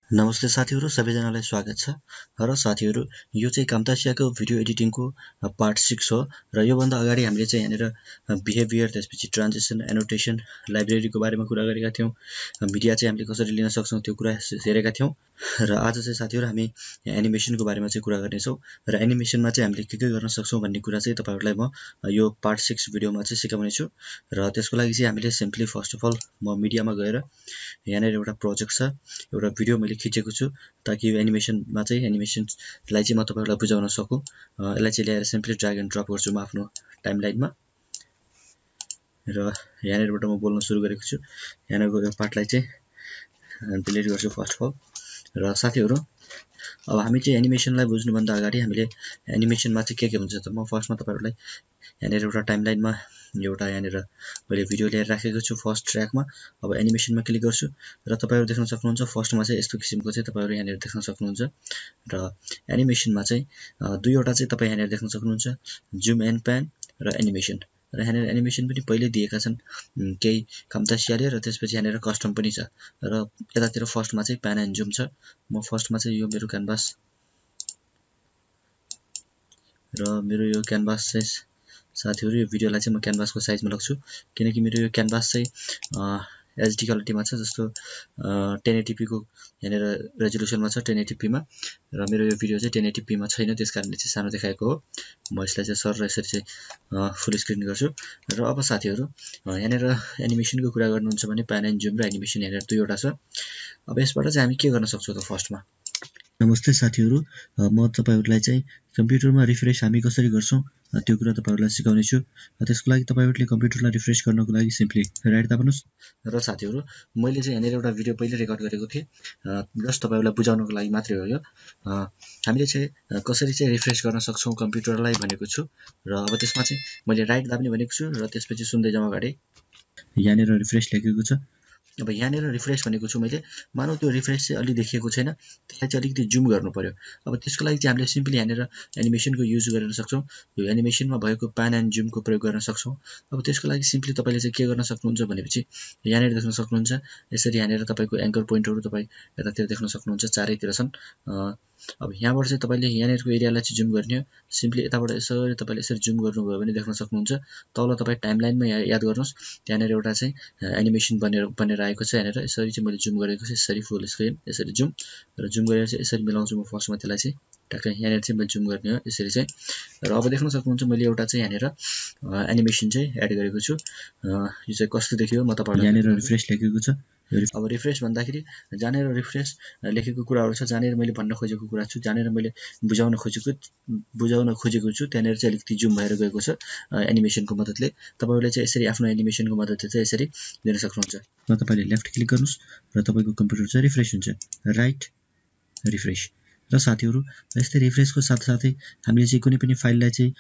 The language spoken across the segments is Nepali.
नमस्ते साथीहरु, सबैजनालाई स्वागत छ। र साथीहरु, यो चाहिँ कामतासियाको भिडियो एडिटिङको पार्ट 6 हो र यो भन्दा अगाडि हामीले चाहिँ यहाँनिर बिहेभियर, त्यसपछि ट्रान्जिसन, एनोटेसन, लाइब्रेरीको बारेमा कुरा गरेका थियौं। मिडिया चाहिँ हामीले कसरी लिन सक्छौं त्यो कुरा हेरेका थियौं। र आज चाहिँ साथीहरु हामी एनिमेसनको बारेमा चाहिँ कुरा गर्ने छौं र एनिमेसनमा चाहिँ हामीले के गर्न सक्छौं भन्ने कुरा चाहिँ तपाईहरुलाई म यो पार्ट 6 भिडियोमा चाहिँ सिकाउने छु। र त्यसको लागि चाहिँ हामीले सिम्पली फर्स्ट अफ अल म मिडियामा गएर यहाँनिर एउटा प्रोजेक्ट छ, एउटा भिडियो मैले खिचेको छु ताकि यो एनिमेसनमा चाहिँ एनिमेसनलाई चाहिँ म तपाईहरुलाई बुझाउन सकूं। यसलाई चाहिँ ल्याएर सिम्पली ड्र्याग एन्ड ड्रप गर्छु म आफ्नो टाइमलाइनमा र यहाँनिरबाट म बोल्न सुरु गरेको छु। यहाँनिरको यो पार्टलाई चाहिँ डिलिट गर्छु फर्स्ट अफ अल। र साथीहरु, अब हामी चाहिँ एनिमेसनलाई बुझ्नु भन्दा अगाडि हामीले एनिमेसनमा चाहिँ के हुन्छ त म फर्स्टमा तपाईहरुलाई यहाँनिर एउटा टाइमलाइनमा एउटा यहाँनिर मैले भिडियो ल्याएर राखेको छु फर्स्ट ट्र्याकमा। अब एनिमेसनमा क्लिक गर्छु र तपाईहरु देख्न सक्नुहुन्छ फर्स्टमा चाहिँ यस्तो किसिमको चाहिँ तपाईहरु यहाँनिर देख्न सक्नुहुन्छ। र एनिमेसनमा चाहिँ दुईवटा चाहिँ तपाई यहाँनिर देख्न सक्नुहुन्छ, जुम एन्ड प्यान र एनिमेसन। र यहाँनिर एनिमेसन पनि पहिले दिएका छन् केही कामतासियाले र त्यसपछि यहाँनिर कस्टम पनि छ। र यतातिर फर्स्टमा चाहिँ प्यान एन्ड जुम छ। म फर्स्टमा चाहिँ यो मेरो क्यानभास र मेरो यो क्यानभास चाहिँ साथीहरु यो भिडियोलाई चाहिँ म क्यानभासको साइजमा लग्छु किनकि मेरो यो क्यानभास चाहिँ एचडी क्वालिटीमा छ, जस्तो 1080p को यहाँनिर रेजोल्युसनमा छ 1080p मा। र मेरो यो भिडियो चाहिँ 1080p मा छैन, त्यसकारणले चाहिँ सानो देखाएको हो। म यसलाई चाहिँ सर यसरी चाहिँ फुल स्क्रिन गर्छु। र अब साथीहरु, यहाँनिर एनिमेसनको कुरा गर्नुहुन्छ भने प्यान एन्ड जुम र एनिमेसन यहाँनिर दुईवटा छ। अब यसबाट चाहिँ हामी के गर्न सक्छौं त फर्स्टमा। नमस्ते साथीहरु, म तपाईहरुलाई चाहिँ कम्प्युटरमा रिफ्रेश हामी कसरी गर्छौं त्यो कुरा तपाईहरुलाई सिकाउने छु। त्यसको लागि तपाईहरुले कम्प्युटरलाई रिफ्रेश गर्नको लागि सिम्पली राइट दाब्नुस्। र साथीहरु, मैले चाहिँ यहाँनिर एउटा भिडियो पहिले रेकर्ड गरेको थिएँ, जस्ट तपाईहरुलाई बुझाउनको लागि मात्रै हो यो। हामीले चाहिँ कसरी चाहिँ रिफ्रेश गर्न सक्छौं कम्प्युटरलाई भनेको छु। र अब त्यसमा चाहिँ मैले राइट दाब्ने भनेको छु र त्यसपछि सुन्दै जाउँ अगाडि। यहाँनिर रिफ्रेश लेखेको छ। अब यहाँनिर रिफ्रेश भनेको छु मैले, मानौ त्यो रिफ्रेश चाहिँ अलि देखिएको छैन, त्यसलाई चाहिँ अलिकति जुम गर्नु पर्यो। अब त्यसको लागि चाहिँ हामीले सिम्पली यहाँनिर एनिमेसनको युज गर्न सक्छौं। यो एनिमेसनमा भएको प्यान एन्ड जुमको प्रयोग गर्न सक्छौं। अब त्यसको लागि सिम्पली तपाईले चाहिँ के गर्न सक्नुहुन्छ भनेपछि यहाँनिर देख्न सक्नुहुन्छ यसरी यहाँनिर तपाईको एंकर पोइन्टहरु तपाई यतातिर देख्न सक्नुहुन्छ, चारैतिर छन्। अब यहाँबाट चाहिँ तपाईले यहाँनिरको एरियालाई चाहिँ जुम गर्ने हो। सिम्पली यताबाट यसरी तपाईले यसरी जुम गर्नुभयो भने देख्न सक्नुहुन्छ। तल तपाई टाइमलाइनमा याद गर्नुस्, त्यहाँनिर एउटा चाहिँ एनिमेसन बनेर आएको छ। यहाँनिर यसरी चाहिँ मैले जुम गरेको छु, यसरी फुल स्क्रिन यसरी जुम र जुम गरेर चाहिँ यसरी मिलाउँछु म फर्स्टमा त्यसलाई चाहिँ टक्कै यहाँनिर चाहिँ मैले जुम गर्ने हो यसरी चाहिँ। र अब देख्न सक्नुहुन्छ मैले एउटा चाहिँ यहाँनिर एनिमेसन चाहिँ एड गरेको छु। यो चाहिँ कस्तो देखियो म तपाईहरुलाई यहाँनिर रिफ्रेश लेखेको छ। अब रिफ्रेश भन्दाखेरि जानेर रिफ्रेश लेखेको कुराहरु छ, जानेर मैले भन्न खोजेको कुरा छु, जानेर मैले बुझाउन खोजेको छु त्यहाँनिर चाहिँ अलिकति जुम भएर गएको छ एनिमेसनको मद्दतले। तपाईहरुले चाहिँ यसरी आफ्नो एनिमेसनको मद्दतले चाहिँ यसरी दिन सक्नुहुन्छ। र तपाईले लेफ्ट क्लिक गर्नुस् र तपाईको कम्प्युटर चाहिँ रिफ्रेश हुन्छ, राइट रिफ्रेश। र साथीहरु, यस्तै रिफ्रेशको साथसाथै हामीले चाहिँ कुनै पनि फाइललाई चाहिँ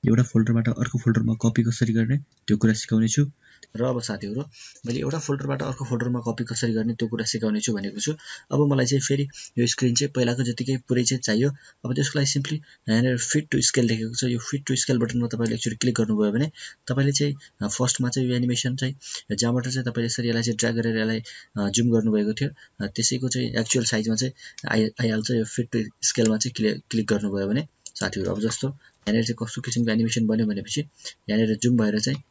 एउटा फोल्डरबाट अर्को फोल्डरमा कपी कसरी गर्ने त्यो कुरा सिकाउने छु। र अब साथीहरु, मैले एउटा फोल्डरबाट अर्को फोल्डरमा कपी कसरी गर्ने त्यो कुरा सिकाउने छु भनेको छु। अब मलाई चाहिँ फेरि यो स्क्रिन चाहिँ पहिलाको जतिकै पुरै चाहिँ चाहियो। अब त्यसको लागि सिम्पली यहाँनिर फिट टु स्केल लेखेको छ, यो फिट टु स्केल बटनमा तपाईले एकचोटी क्लिक गर्नुभयो भने तपाईले चाहिँ फर्स्टमा चाहिँ यो एनिमेसन चाहिँ जहाँबाट चाहिँ तपाईले यसरी यसलाई चाहिँ ड्र्याग गरेर यसलाई जुम गर्नुभएको थियो त्यसैको चाहिँ एक्चुअल साइजमा चाहिँ आइहाल्छ। यो फिट टु स्केलमा चाहिँ क्लिक गर्नुभयो भने साथीहरु, अब जस्तो यहाँनिर चाहिँ कस्तो किसिमको एनिमेसन बन्यो भनेपछि यहाँनिर जुम भएर चाहिँ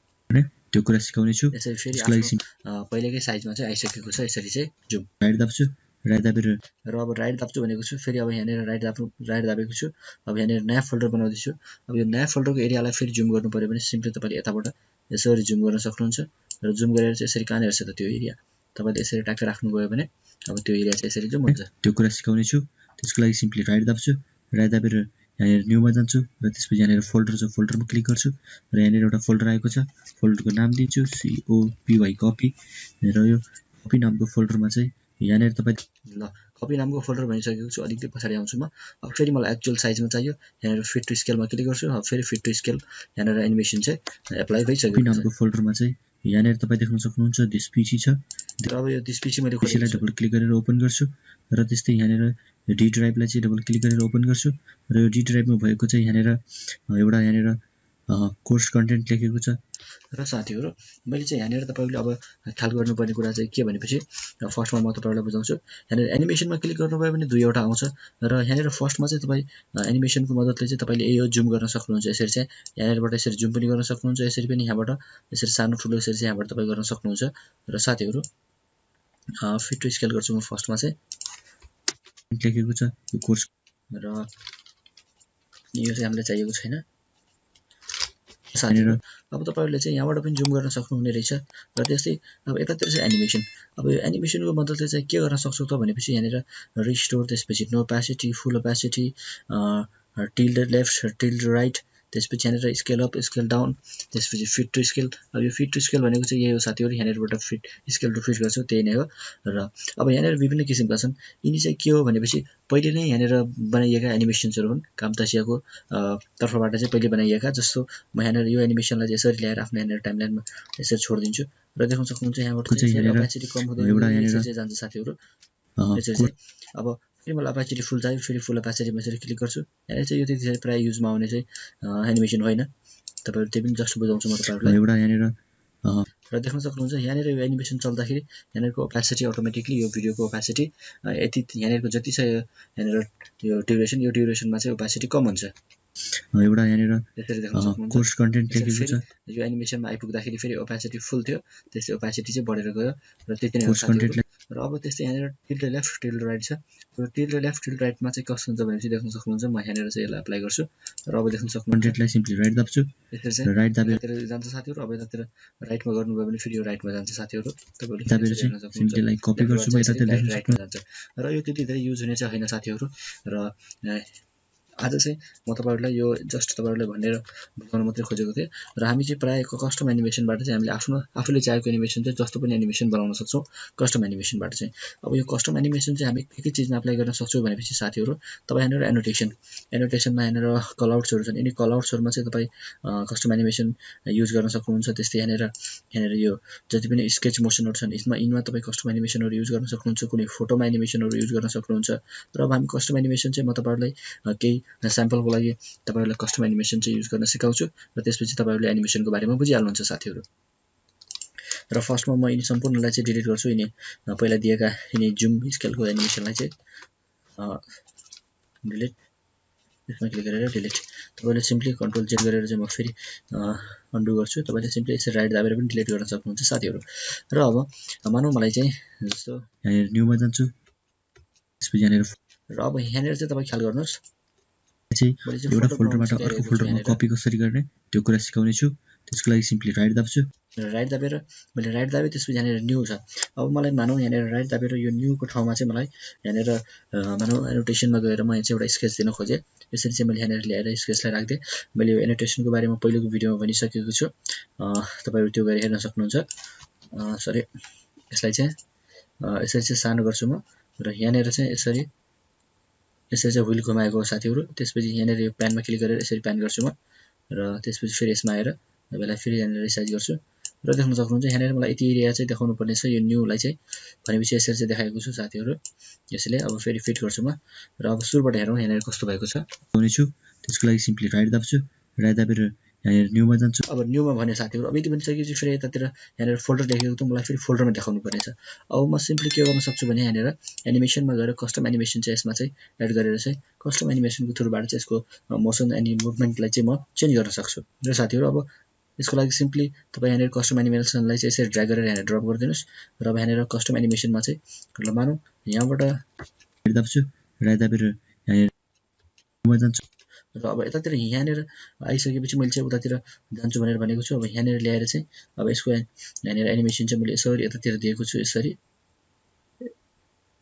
त्यो कुरा सिकाउने छु। यसरी फेरि पहिलेकै साइजमा चाहिँ आइसकेको छ, यसरी चाहिँ जुम राइट दाब्छु, राइट दाबेर र अब राइट दाब्छु भनेको छु। फेरि अब यहाँनिर राइट दाबेको छु। अब यहाँनिर नयाँ फोल्डर बनाउँदै छु। अब यो नयाँ फोल्डरको एरियालाई फेरि जुम गर्नु पर्यो भने सिम्पली तपाईले यताबाट यसरी जुम गर्न सक्नुहुन्छ र जुम गरेर चाहिँ यसरी कहाँनिर छ त त्यो एरिया तपाईले यसरी ट्याक्क राख्नु भयो भने अब त्यो एरिया चाहिँ यसरी जुम हुन्छ। त्यो कुरा सिकाउने छु। त्यसको लागि सिम्पली राइट दाब्छु, राइट दाबेर यहाँनिर न्यूमा जान्छु र त्यसपछि यहाँनिर फोल्डर छ, फोल्डरमा क्लिक गर्छु र यहाँनिर एउटा फोल्डर आएको छ, फोल्डरको नाम दिन्छु COPY कपी। र यो कपी नामको फोल्डरमा चाहिँ यहाँनिर तपाई ल कपी नामको फोल्डर भनिसकेको छु, अलिकति पछाडी आउँछु म। अब फेरि मलाई एक्चुअल साइजमा चाहियो, यहाँनिर फिट टु स्केलमा क्लिक गर्छु। अब फेरि फिट टु स्केल यहाँनिर एनिमेसन चाहिँ एप्लाई भइसक्यो। कपी नामको फोल्डरमा चाहिँ यहाँनिर तपाई देख्न सक्नुहुन्छ दिस पिसी छ। अब यो दिस पिसी मैले खोलेलाई डबल क्लिक गरेर ओपन गर्छु र त्यस्तै यहाँनिर डी ड्राइभलाई चाहिँ डबल क्लिक गरेर ओपन गर्छु र यो डी ड्राइभमा भएको चाहिँ यहाँनिर एउटा यहाँनिर कोर्स कन्टेन्ट लेखेको छ र साथीहरु मैले चाहिँ यहाँनिर तपाईहरुले अब ख्याल गर्नुपर्ने कुरा चाहिँ के भनेपछि फर्स्टमा म तपाईहरुलाई बुझाउँछु यहाँनिर एनिमेसनमा क्लिक गर्नुभयो भने दुईवटा आउँछ र यहाँनिर फर्स्टमा चाहिँ तपाई एनिमेसनको मद्दतले चाहिँ तपाईले यो जुम गर्न सक्नुहुन्छ यसरी चाहिँ यहाँनिरबाट यसरी जुम पनि गर्न सक्नुहुन्छ यसरी पनि यहाँबाट यसरी सानो ठुलो यसरी चाहिँ यहाँबाट तपाई गर्न सक्नुहुन्छ र साथीहरु फिट टु स्केल गर्छु म फर्स्टमा चाहिँ लेखेको छ यो कोर्स र यो चाहिँ हामीलाई चाहिएको छैन साथीहरु अब तपाईहरुले चाहिँ यहाँबाट पनि जुम गर्न सक्नुहुने रहेछ र त्यस्तै अब यतातिर चाहिँ एनिमेसन अब यो एनिमेसनको मद्दतले चाहिँ के गर्न सक्छौ त भनेपछि यहाँनिर रिस्टोर त्यसपछि no opacity full opacity tilt left tilt right त्यसपछि यहाँनिर स्केल अप स्केल डाउन त्यसपछि फिट टु स्केल अब यो फिट टु स्केल भनेको चाहिँ यही हो साथीहरु यहाँनिरबाट फिट स्केल टु फिट गर्छौ त्यही नै हो र अब यहाँनिर विभिन्न किसिमका छन् यिनी चाहिँ के हो भनेपछि पहिले नै यहाँनिर बनाइएका एनिमेसन्सहरु हुन् कामतासियाको तर्फबाट चाहिँ पहिले बनाइएका जस्तो म यहाँनिर यो एनिमेसनलाई चाहिँ यसरी ल्याएर आफ्नो यहाँनिर टाइमलाइनमा यसरी छोड्दिन्छु र देख्न सक्नुहुन्छ यहाँबाट चाहिँ ओपेसिटी कम हुँदै यसरी चाहिँ जान्छ साथीहरु यसरी चाहिँ अब फेरि मलाई ओपेसिटी फुल चाहियो फेरि फुल ओपेसिटीमा यसरी क्लिक गर्छु यहाँ चाहिँ यो त्यति प्राय युजमा आउने चाहिँ एनिमेसन होइन तपाईहरु त्यही पनि जस्ट बुझाउँछु म तपाईहरुलाई एउटा यहाँनिर र देख्न सक्नुहुन्छ यहाँनिर यो एनिमेसन चल्दाखेरि यहाँनिरको ओपेसिटी अटोमेटिकली यो भिडियोको ओपेसिटी यति यहाँनिरको जति छ यहाँनिर यो ड्युरेसनमा चाहिँ ओपेसिटी कम हुन्छ एउटा यहाँनिर यसरी देख्न सक्नुहुन्छ कोर्स कन्टेन्ट लेखेको छ यो एनिमेसनमा आइपुग्दाखेरि फेरि ओपेसिटी फुल थियो त्यसै ओपेसिटी चाहिँ बढेर गयो र त्यति नै हो साथीहरु र अब त्यस्तै यहाँनिर टिल्ड लेफ्ट टिल्ड राइट छ र टिल्ड लेफ्ट टिल्ड राइटमा चाहिँ कस्तो हुन्छ भनेपछि देख्न सक्नुहुन्छ म यहाँनिर चाहिँ यसलाई अप्लाई गर्छु र अब देख्न सक्नुहुन्छ कन्टेन्टलाई सिम्पली राइट दाब्छु यसरी चाहिँ राइट दाबेर जान्छ साथीहरु अब यतातिर राइटमा गर्नुभयो भने फेरि यो राइटमा जान्छ साथीहरु तपाईहरुले दाबेर चाहिँ सिम्पली लाइक कपी गर्छु म यतातिर लेख्न राइटमा जान्छ र यो त्यति धेरै युज हुने चाहिँ हैन साथीहरु र आज चाहिँ म तपाईहरुलाई यो जस्ट तपाईहरुलाई भनेर बुझाउन मात्रै खोजेको थिए र हामी चाहिँ प्राय कस्टम एनिमेसनबाट चाहिँ हामीले आफूले चाहेको एनिमेसन चाहिँ जस्तो पनि एनिमेसन बनाउन सक्छौं कस्टम एनिमेसनबाट चाहिँ अब यो कस्टम एनिमेसन चाहिँ हामी के चीजमा अप्लाई गर्न सक्छौं भनेपछि साथीहरु तपाई यहाँनिर एनोटेसनमा यहाँनिर कलआउट्सहरु छन् यिनी कलआउट्सहरुमा चाहिँ तपाई कस्टम एनिमेसन युज गर्न सक्नुहुन्छ त्यस्तै यहाँनिर यो जति पनि स्केच मोसनहरु छन् यिनमा तपाई कस्टम एनिमेसनहरु युज गर्न सक्नुहुन्छ कुनै फोटोमा एनिमेसनहरु युज गर्न सक्नुहुन्छ र अब हामी कस्टम एनिमेसन चाहिँ म तपाईहरुलाई केही स्याम्पलको लागि तपाईहरुलाई कस्टम एनिमेसन चाहिँ युज गर्न सिकाउँछु र त्यसपछि तपाईहरुले एनिमेसनको बारेमा बुझिहाल्नुहुन्छ साथीहरु र फर्स्टमा म यिनी सम्पूर्णलाई चाहिँ डिलिट गर्छु यिनी पहिला दिएका यिनी जुम स्केलको एनिमेसनलाई चाहिँ डिलिट यसमा क्लिक गरेर डिलिट तपाईले सिम्पली कन्ट्रोल जेड गरेर चाहिँ म फेरि अन्डु गर्छु तपाईले सिम्पली यसरी राइट दाबेर पनि डिलिट गर्न सक्नुहुन्छ साथीहरु र अब मानौ मलाई चाहिँ जस्तो यहाँ न्यूमा जान्छु त्यसपछि यहाँ र अब यहाँनिर चाहिँ तपाई ख्याल गर्नुस् एउटा फोल्डरबाट अर्को फोल्डरमा कपी कसरी गर्ने त्यो कुरा सिकाउने छु त्यसको लागि सिम्पली राइट दाब्छु राइट दाबेर मैले राइट दाबे त्यसपछि यहाँनिर न्यू छ अब मलाई मानौ यहाँनिर राइट दाबेर यो न्यूको ठाउँमा चाहिँ मलाई यहाँनिर मानौ एनोटेसनमा गएर म यहाँ चाहिँ एउटा स्केच दिन खोजे यसरी चाहिँ मैले यहाँनिर ल्याएर स्केचलाई राख्दे मैले यो एनोटेसनको बारेमा पहिलेको भिडियोमा भनिसकेको छु तपाईहरु त्यो गरी हेर्न सक्नुहुन्छ सरी यसलाई चाहिँ यसरी चाहिँ सानो गर्छु म र यहाँनिर चाहिँ यसरी चाहिँ व्हील घुमाएको साथीहरु त्यसपछि यहाँनिर यो प्यानमा क्लिक गरेर यसरी प्यान गर्छु म र त्यसपछि फेरि यसमा आएर तपाईलाई फेरि यहाँनिर रिसाइज गर्छु र देख्न सक्नुहुन्छ यहाँनिर मलाई यति एरिया चाहिँ देखाउनु पर्ने छ यो न्यूलाई चाहिँ भनेपछि यसरी चाहिँ देखाएको छु साथीहरु यसले अब फेरि फिट गर्छु म र अब सुरुबाट हेरौं यहाँनिर कस्तो भएको छ आउने छु त्यसको लागि सिम्पली राइट दाब्छु राइट दाबेर यहाँनिर न्यूमा जान्छु अब न्यूमा भने साथीहरु अब यति भनिसकेपछि फेरि यतातिर यहाँनिर फोल्डर लेखेको त मलाई फेरि फोल्डरमा देखाउनु पर्नेछ अब म सिम्पली के गर्न सक्छु भने यहाँनिर एनिमेसनमा गएर कस्टम एनिमेसन चाहिँ यसमा चाहिँ एड गरेर चाहिँ कस्टम एनिमेसनको थ्रुबाट चाहिँ यसको मोसन अनि मुभमेन्टलाई चाहिँ म चेन्ज गर्न सक्छु र साथीहरु अब यसको लागि सिम्पली तपाई यहाँनिर कस्टम एनिमेसनलाई चाहिँ यसरी ड्र्याग गरेर यहाँ ड्रप गरिदिनुस् र अब यहाँनिर कस्टम एनिमेसनमा चाहिँ ल मानौ यहाँबाट दाब्छु राइट दाबेर यहाँनिर जान्छु र अब यतातिर यहाँनिर आइसकेपछि मैले चाहिँ उतातिर जान्छु भनेर भनेको छु अब यहाँनिर ल्याएर चाहिँ अब यसको यहाँनिर एनिमेसन चाहिँ मैले यसरी यतातिर दिएको छु यसरी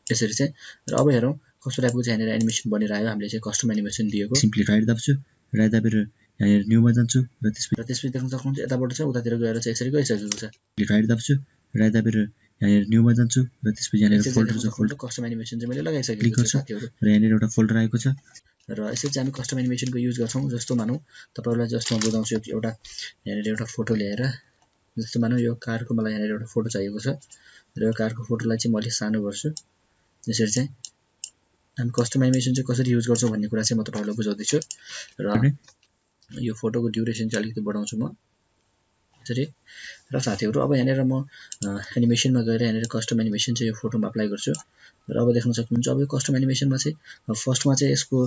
चाहिँ र अब हेरौं कस्तो टाइपको चाहिँ यहाँनिर एनिमेसन बनेर आयो हामीले चाहिँ कस्टम एनिमेसन दिएको सिम्पली राइट दाब्छु राइट दाबेर यहाँनिर न्यूमा जान्छु र त्यसपछि देख्न सक्नुहुन्छ यताबाट चाहिँ उतातिर गएर चाहिँ यसरी गइसकेको छ राइट दाब्छु राइट दाबेर यहाँनिर न्यूमा जान्छु र त्यसपछि यहाँनिर फोल्डर छ फोल्डर कस्टम एनिमेसन चाहिँ मैले लगाइसकेको छु साथीहरु र यहाँनिर एउटा फोल्डर आएको छ र यसरी चाहिँ हामी कस्टम एनिमेसनको युज गर्छौं जस्तो मानौ तपाईहरुलाई जस्ट म बुझाउँछु एउटा यहाँनिर एउटा फोटो ल्याएर जस्तो मानौ यो कारको मलाई यहाँनिर एउटा फोटो चाहिएको छ र यो कारको फोटोलाई चाहिँ मैले सानो गर्छु यसरी चाहिँ हामी कस्टम एनिमेसन चाहिँ कसरी युज गर्छौं भन्ने कुरा चाहिँ म तपाईहरुलाई बुझाउँदै छु र यो फोटोको ड्युरेसन चाहिँ अलिकति बढाउँछु म यसरी र साथीहरु अब यहाँनेर म एनिमेसनमा गएर यहाँनेर कस्टम एनिमेसन चाहिँ यो फोटोमा अप्लाई गर्छु र अब देख्न सक्नुहुन्छ अब यो कस्टम एनिमेसनमा चाहिँ फर्स्टमा चाहिँ यसको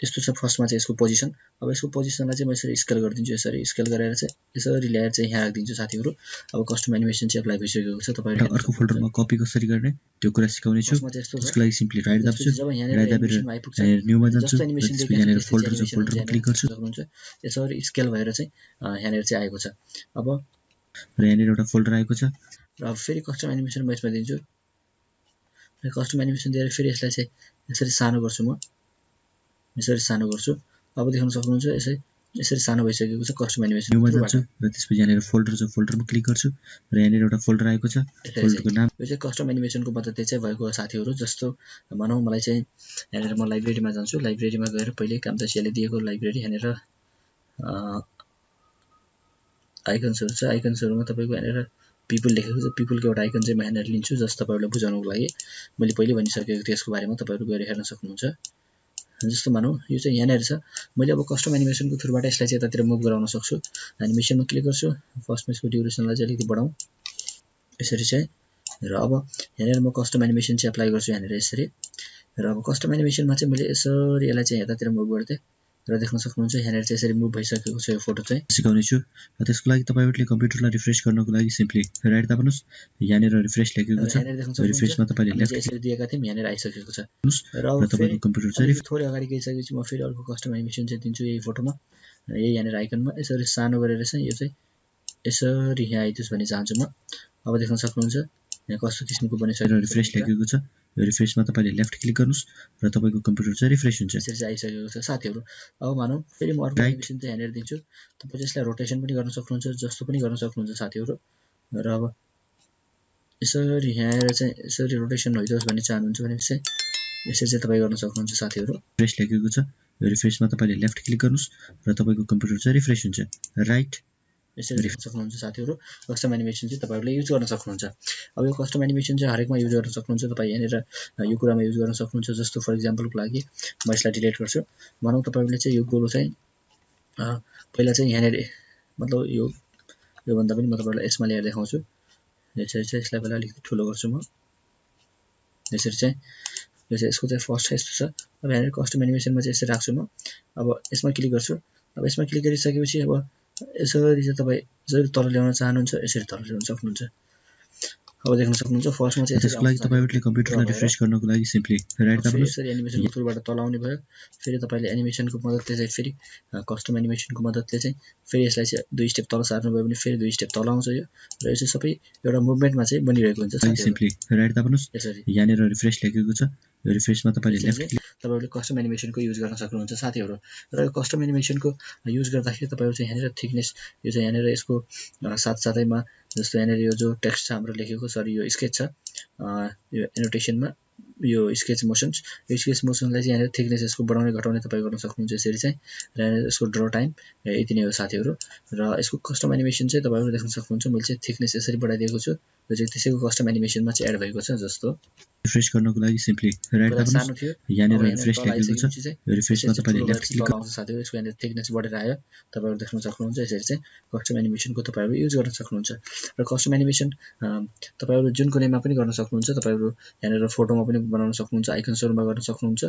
यस्तो छ फर्स्टमा चाहिँ यसको पोजिसन अब यसको पोजिसनलाई चाहिँ म यसरी स्केल गरिदिन्छु यसरी स्केल गरेर चाहिँ यसरी ल्याएर चाहिँ यहाँ राख्दिन्छु साथीहरु अब कस्टम एनिमेसन चाहिँ अप्लाई भइसकेको छ तपाईहरुले अर्को फोल्डरमा कपी कसरी गर्ने त्यो कुरा सिकाउने छु त्यसको लागि सिम्पली राइट दाब्छु राइट दाबेर न्यूमा जान्छु त्यसपछि यहाँनेर फोल्डर छ फोल्डरमा क्लिक गर्छु सक्नुहुन्छ यसरी स्केल भएर चाहिँ यहाँनेर चाहिँ आएको छ अब र यहाँनेर एउटा फोल्डर आएको छ र फेरि कस्टम एनिमेसन म यसमा दिन्छु र कस्टम एनिमेसन दिएर फेरि यसलाई चाहिँ यसरी सानो गर्छु म यसरी सानो गर्छु अब देख्न सक्नुहुन्छ यसरी सानो भइसकेको छ कस्टम एनिमेसन न्यूमा जान्छु र त्यसपछि यहाँनेर फोल्डर छ फोल्डरमा क्लिक गर्छु र यहाँनेर एउटा फोल्डर आएको छ फोल्डरको नाम यो चाहिँ कस्टम एनिमेसनको मद्दतले चाहिँ भएको साथीहरु जस्तो भनौं मलाई चाहिँ यहाँनेर म लाइब्रेरीमा जान्छु लाइब्रेरीमा गएर पहिले कामतासियाले दिएको लाइब्रेरी यहाँनेर आइकन्सहरु छ आइकन्सहरुमा तपाईको यहाँनेर पिपल लेखेको छ पिपलको एउटा आइकन चाहिँ म यहाँनेर लिन्छु जस्तो तपाईहरुलाई बुझाउनको लागि मैले पहिले भनिसकेको थिएँ यसको बारेमा तपाईहरु गएर हेर्न सक्नुहुन्छ जस्तो मानौ यो चाहिँ यहाँनेर छ मैले अब कस्टम एनिमेसनको थ्रुबाट यसलाई चाहिँ यतातिर मुभ गराउन सक्छु एनिमेसनमा क्लिक गर्छु फर्स्टमा यसको ड्युरेसनलाई चाहिँ अलिकति बढाउँ यसरी चाहिँ र अब यहाँनेर म कस्टम एनिमेसन चाहिँ अप्लाई गर्छु यहाँनेर यसरी र अब कस्टम एनिमेसनमा चाहिँ मैले यसरी यसलाई चाहिँ यतातिर मुभ गर्दै र देख्न सक्नुहुन्छ यहाँनेर चाहिँ यसरी मुभ भइसकेको छ यो फोटो चाहिँ सिकाउने छु र त्यसको लागि तपाईहरुले कम्प्युटरलाई रिफ्रेश गर्नको लागि सिम्पली राइट दाब्नुस् यहाँनेर रिफ्रेश लेखेको छ रिफ्रेशमा तपाईले लेफ्ट यसरी दिएका थियौ यहाँनेर आइसकेको छ र तपाईको कम्प्युटर चाहिँ थोरै अगाडि गइसकेपछि म फेरि अर्को कस्टम एनिमेसन चाहिँ दिन्छु यही फोटोमा यही यहाँनेर आइकनमा यसरी सानो गरेर चाहिँ यो चाहिँ यसरी यहाँ आइदियोस् भन्ने चाहन्छु म अब देख्न सक्नुहुन्छ यहाँ कस्तो किसिमको बनिसकेको रिफ्रेश लेखेको छ यो रिफ्रेशमा तपाईले लेफ्ट क्लिक गर्नुस् र तपाईको कम्प्युटर चाहिँ रिफ्रेश हुन्छ यसरी चाहिँ आइसकेको छ साथीहरु अब मानौ फेरि म अर्को एनिमेसन चाहिँ यहाँनेर दिन्छु तपाईले यसलाई रोटेसन पनि गर्न सक्नुहुन्छ जस्तो पनि गर्न सक्नुहुन्छ साथीहरु र अब यसरी यहाँ आएर चाहिँ यसरी रोटेसन होइदियोस् भन्ने चाहनुहुन्छ भने चाहिँ यसरी चाहिँ तपाई गर्न सक्नुहुन्छ साथीहरु रिफ्रेश लेखेको छ यो रिफ्रेशमा तपाईले लेफ्ट क्लिक गर्नुस् र तपाईको कम्प्युटर चाहिँ रिफ्रेश हुन्छ राइट यसरी देख्न सक्नुहुन्छ साथीहरु कस्टम एनिमेसन चाहिँ तपाईहरुले युज गर्न सक्नुहुन्छ अब यो कस्टम एनिमेसन चाहिँ हरेकमा युज गर्न सक्नुहुन्छ तपाई यहाँनेर यो कुरामा युज गर्न सक्नुहुन्छ जस्तो फर एक्जाम्पलको लागि म यसलाई डिलिट गर्छु भनौं तपाईहरुले चाहिँ यो गोलो चाहिँ पहिला चाहिँ यहाँनेर मतलब यो भन्दा पनि म तपाईहरुलाई यसमा ल्याएर देखाउँछु यसरी चाहिँ यसलाई पहिला अलिकति ठुलो गर्छु म यसरी चाहिँ यो चाहिँ यसको चाहिँ फर्स्ट यस्तो छ अब यहाँनेर कस्टम एनिमेसनमा चाहिँ यसरी राख्छु म अब यसमा क्लिक गर्छु अब यसमा क्लिक गरिसकेपछि अब यसरी चाहिँ तपाई जहिले तल ल्याउन चाहनुहुन्छ यसरी तल ल्याउन सक्नुहुन्छ अब देख्न सक्नुहुन्छ फर्स्टमा चाहिँ त्यसको लागि तपाईहरुले कम्प्युटरलाई रिफ्रेश गर्नको लागि सिम्पली राइट दाब्नुस् यसरी एनिमेसनको थ्रुबाट तल आउने भयो फेरि तपाईले एनिमेसनको मद्दतले चाहिँ फेरि कस्टम एनिमेसनको मद्दतले चाहिँ फेरि यसलाई चाहिँ दुई स्टेप तल सार्नु भयो भने फेरि दुई स्टेप तल आउँछ यो र यो चाहिँ सबै एउटा मुभमेन्टमा चाहिँ बनिरहेको हुन्छ सिम्पली राइट दाब्नुस् यसरी यहाँनेर रिफ्रेश लेखेको छ यो रिफ्रेशमा तपाईले लेफ्ट क्लिक तपाईहरुले कस्टम एनिमेसनको युज गर्न सक्नुहुन्छ साथीहरु र यो कस्टम एनिमेसनको युज गर्दाखेरि तपाईहरु चाहिँ यहाँनेर थिकनेस यो चाहिँ यहाँनेर यसको साथसाथैमा जस्तो यहाँनेर यो जो टेक्स्ट छ हाम्रो लेखेको सरी यो स्केच छ यो एनोटेसनमा यो स्केच मोसनलाई चाहिँ यहाँनेर थिकनेस यसको बढाउने घटाउने तपाई गर्न सक्नुहुन्छ यसरी चाहिँ र यसको ड्र टाइम यति नै हो साथीहरु र यसको कस्टम एनिमेसन चाहिँ तपाईहरुले देख्न सक्नुहुन्छ मैले चाहिँ थिकनेस यसरी बढाइदिएको छु यो चाहिँ त्यसैको कस्टम एनिमेसनमा चाहिँ एड भएको छ जस्तो रिफ्रेश गर्नको लागि सिम्पली राइट दाब्नुस् यहाँनेर रिफ्रेश लेखेको छ यो रिफ्रेशमा तपाईले लेफ्ट क्लिक गर्नुहुन्छ साथीहरु यसको यहाँनेर थिकनेस बढेर आयो तपाईहरु देख्न सक्नुहुन्छ यसरी चाहिँ कस्टम एनिमेसनको तपाईहरु युज गर्न सक्नुहुन्छ र कस्टम एनिमेसन तपाईहरु जुन कुनैमा पनि गर्न सक्नुहुन्छ तपाईहरु यहाँनेर फोटोमा पनि बनाउन सक्नुहुन्छ आइकन्सहरुमा गर्न सक्नुहुन्छ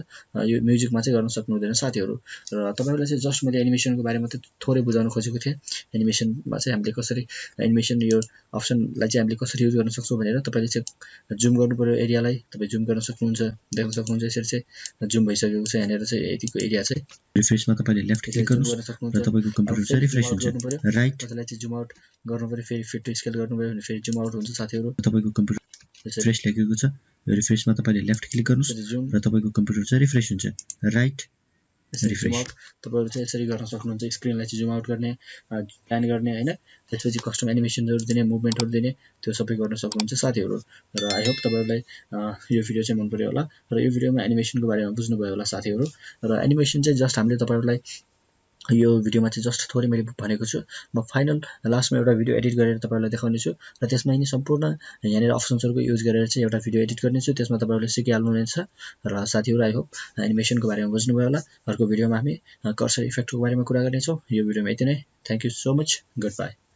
यो म्युजिकमा चाहिँ गर्न सक्नुहुँदैन साथीहरु र तपाईहरुलाई चाहिँ जस्ट मैले एनिमेसनको बारेमा चाहिँ थोरै बुझाउन खोजेको थिएँ एनिमेसनमा चाहिँ हामीले कसरी एनिमेसन यो अप्सनलाई चाहिँ हामीले कसरी युज गर्न सक्छौं भनेर तपाईले चाहिँ जुम गर्नु पर्यो एरियालाई तपाई जुम गर्न सक्नुहुन्छ देख्न सक्नुहुन्छ यसरी चाहिँ जुम भइसकेको छ यहाँनेर चाहिँ यतिको एरिया चाहिँ रिफ्रेशमा तपाईले लेफ्ट क्लिक गर्नुस् र तपाईको कम्प्युटर चाहिँ रिफ्रेश हुन्छ राइट त्यसलाई चाहिँ जुम आउट गर्नु पर्यो फेरि फिट टु स्केल गर्नु भयो भने फेरि जुम आउट हुन्छ साथीहरु तपाईको कम्प्युटर रिफ्रेश लेखेको छ यो रिफ्रेशमा तपाईले लेफ्ट क्लिक गर्नुस् र तपाईको कम्प्युटर चाहिँ रिफ्रेश हुन्छ राइट यसरी जुम आउट तपाईहरु चाहिँ यसरी गर्न सक्नुहुन्छ स्क्रिनलाई चाहिँ जुम आउट गर्ने प्लान गर्ने हैन त्यसपछि कस्टम एनिमेसनहरु दिने मुभमेन्टहरु दिने त्यो सबै गर्न सक्नुहुन्छ साथीहरु र आई होप तपाईहरुलाई यो भिडियो चाहिँ मन पर्यो होला र यो भिडियोमा एनिमेसनको बारेमा बुझ्नु भयो होला साथीहरु र एनिमेसन चाहिँ जस्ट हामीले तपाईहरुलाई यो भिडियोमा चाहिँ जस्ट थोरै मैले भनेको छु। म फाइनल लास्टमा एउटा भिडियो एडिट गरेर तपाईहरुलाई देखाउने छु र त्यसमा यिनी सम्पूर्ण यहाँनिर अप्सन्सहरुको युज गरेर चाहिँ एउटा भिडियो एडिट गर्ने छु। त्यसमा तपाईहरुले सिकिहाल्नु हुनेछ र साथीहरु आई होप एनिमेसनको बारेमा बुझ्नुभयो होला। अर्को भिडियोमा हामी कर्सर इफेक्टको बारेमा कुरा गर्नेछौँ। यो भिडियोमा यति नै। Thank you so much. Good by.